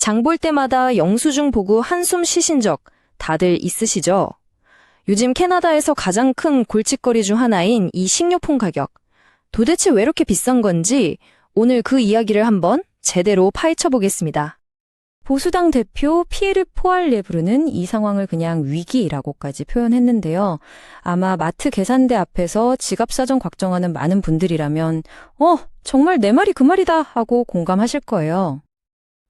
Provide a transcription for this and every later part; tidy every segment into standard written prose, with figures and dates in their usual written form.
장볼 때마다 영수증 보고 한숨 쉬신 적 다들 있으시죠? 요즘 캐나다에서 가장 큰 골칫거리 중 하나인 이 식료품 가격. 도대체 왜 이렇게 비싼 건지 오늘 그 이야기를 한번 제대로 파헤쳐 보겠습니다. 보수당 대표 피에르 포알레브르는 이 상황을 그냥 위기라고까지 표현했는데요. 아마 마트 계산대 앞에서 지갑 사정 걱정하는 많은 분들이라면 정말 내 말이 그 말이다 하고 공감하실 거예요.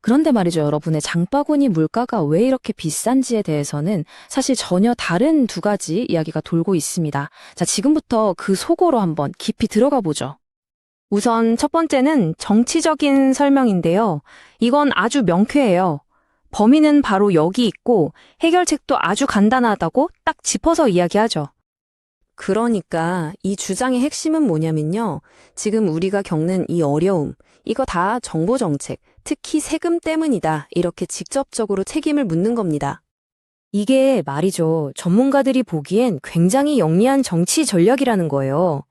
그런데 말이죠, 여러분의 장바구니 물가가 왜 이렇게 비싼지에 대해서는 사실 전혀 다른 두 가지 이야기가 돌고 있습니다. 자, 지금부터 그 속으로 한번 깊이 들어가 보죠. 우선 첫 번째는 정치적인 설명인데요. 이건 아주 명쾌해요. 범인은 바로 여기 있고 해결책도 아주 간단하다고 딱 짚어서 이야기하죠. 그러니까 이 주장의 핵심은 뭐냐면요. 지금 우리가 겪는 이 어려움, 이거 다 정보 정책, 특히 세금 때문이다. 이렇게 직접적으로 책임을 묻는 겁니다. 이게 말이죠. 전문가들이 보기엔 굉장히 영리한 정치 전략이라는 거예요.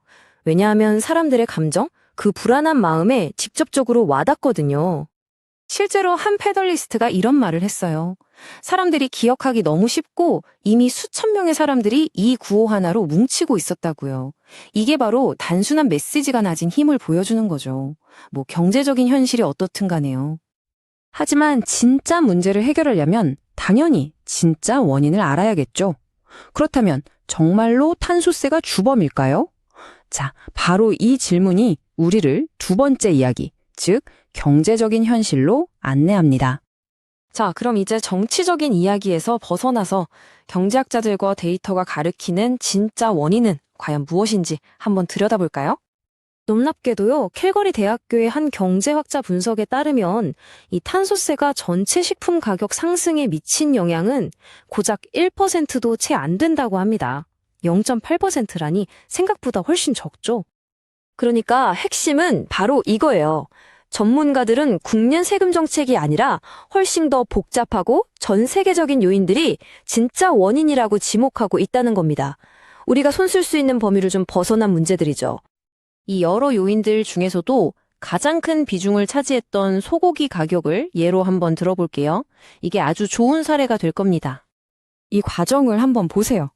왜냐하면 사람들의 감정, 그 불안한 마음에 직접적으로 와닿거든요. 실제로 한 패널리스트가 이런 말을 했어요. 사람들이 기억하기 너무 쉽고 이미 수천 명의 사람들이 이 구호 하나로 뭉치고 있었다고요. 이게 바로 단순한 메시지가 가진 힘을 보여주는 거죠. 뭐 경제적인 현실이 어떻든 간에요. 하지만 진짜 문제를 해결하려면 당연히 진짜 원인을 알아야겠죠. 그렇다면 정말로 탄소세가 주범일까요? 자, 바로 이 질문이 우리를 두 번째 이야기, 즉 경제적인 현실로 안내합니다. 자, 그럼 이제 정치적인 이야기에서 벗어나서 경제학자들과 데이터가 가리키는 진짜 원인은 과연 무엇인지 한번 들여다볼까요? 놀랍게도요, 캘거리 대학교의 한 경제학자 분석에 따르면 이 탄소세가 전체 식품 가격 상승에 미친 영향은 고작 1%도 채 안 된다고 합니다. 0.8%라니 생각보다 훨씬 적죠. 그러니까 핵심은 바로 이거예요. 전문가들은 국내 세금 정책이 아니라 훨씬 더 복잡하고 전 세계적인 요인들이 진짜 원인이라고 지목하고 있다는 겁니다. 우리가 손쓸 수 있는 범위를 좀 벗어난 문제들이죠. 이 여러 요인들 중에서도 가장 큰 비중을 차지했던 소고기 가격을 예로 한번 들어볼게요. 이게 아주 좋은 사례가 될 겁니다. 이 과정을 한번 보세요.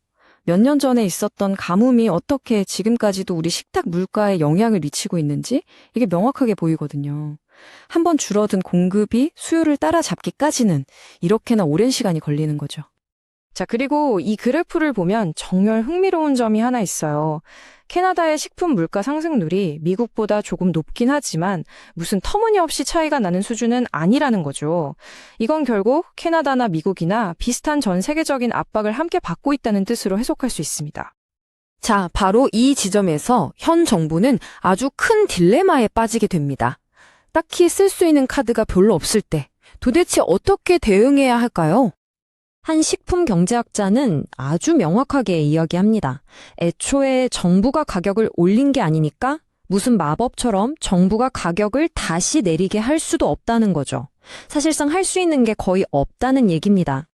몇 년 전에 있었던 가뭄이 어떻게 지금까지도 우리 식탁 물가에 영향을 미치고 있는지 이게 명확하게 보이거든요. 한번 줄어든 공급이 수요를 따라잡기까지는 이렇게나 오랜 시간이 걸리는 거죠. 자, 그리고 이 그래프를 보면 정말 흥미로운 점이 하나 있어요. 캐나다의 식품 물가 상승률이 미국보다 조금 높긴 하지만 무슨 터무니없이 차이가 나는 수준은 아니라는 거죠. 이건 결국 캐나다나 미국이나 비슷한 전 세계적인 압박을 함께 받고 있다는 뜻으로 해석할 수 있습니다. 자, 바로 이 지점에서 현 정부는 아주 큰 딜레마에 빠지게 됩니다. 딱히 쓸 수 있는 카드가 별로 없을 때 도대체 어떻게 대응해야 할까요? 한 식품 경제학자는 아주 명확하게 이야기합니다. 애초에 정부가 가격을 올린 게 아니니까 무슨 마법처럼 정부가 가격을 다시 내리게 할 수도 없다는 거죠. 사실상 할 수 있는 게 거의 없다는 얘기입니다.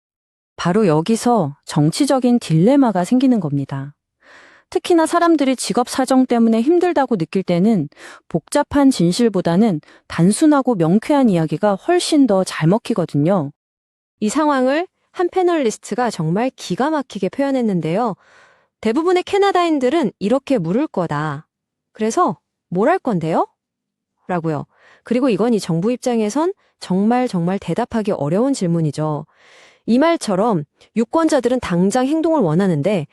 바로 여기서 정치적인 딜레마가 생기는 겁니다. 특히나 사람들이 직업 사정 때문에 힘들다고 느낄 때는 복잡한 진실보다는 단순하고 명쾌한 이야기가 훨씬 더 잘 먹히거든요. 이 상황을 한 패널리스트가 정말 기가 막히게 표현했는데요. 대부분의 캐나다인들은 이렇게 물을 거다. 그래서 뭘 할 건데요? 라고요. 그리고 이건 이 정부 입장에선 정말 대답하기 어려운 질문이죠. 이 말처럼 유권자들은 당장 행동을 원하는데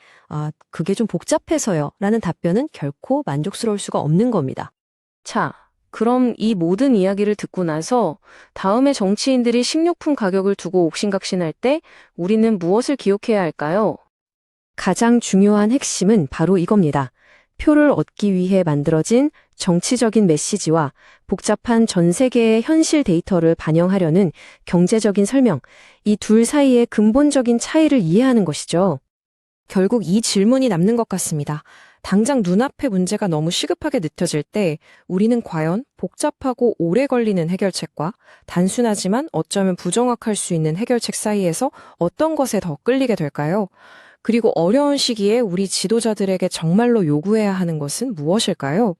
그게 좀 복잡해서요. 라는 답변은 결코 만족스러울 수가 없는 겁니다. 자, 그럼 이 모든 이야기를 듣고 나서 다음에 정치인들이 식료품 가격을 두고 옥신각신할 때 우리는 무엇을 기억해야 할까요? 가장 중요한 핵심은 바로 이겁니다. 표를 얻기 위해 만들어진 정치적인 메시지와 복잡한 전 세계의 현실 데이터를 반영하려는 경제적인 설명, 이 둘 사이의 근본적인 차이를 이해하는 것이죠. 결국 이 질문이 남는 것 같습니다. 당장 눈앞의 문제가 너무 시급하게 느껴질 때 우리는 과연 복잡하고 오래 걸리는 해결책과 단순하지만 어쩌면 부정확할 수 있는 해결책 사이에서 어떤 것에 더 끌리게 될까요? 그리고 어려운 시기에 우리 지도자들에게 정말로 요구해야 하는 것은 무엇일까요?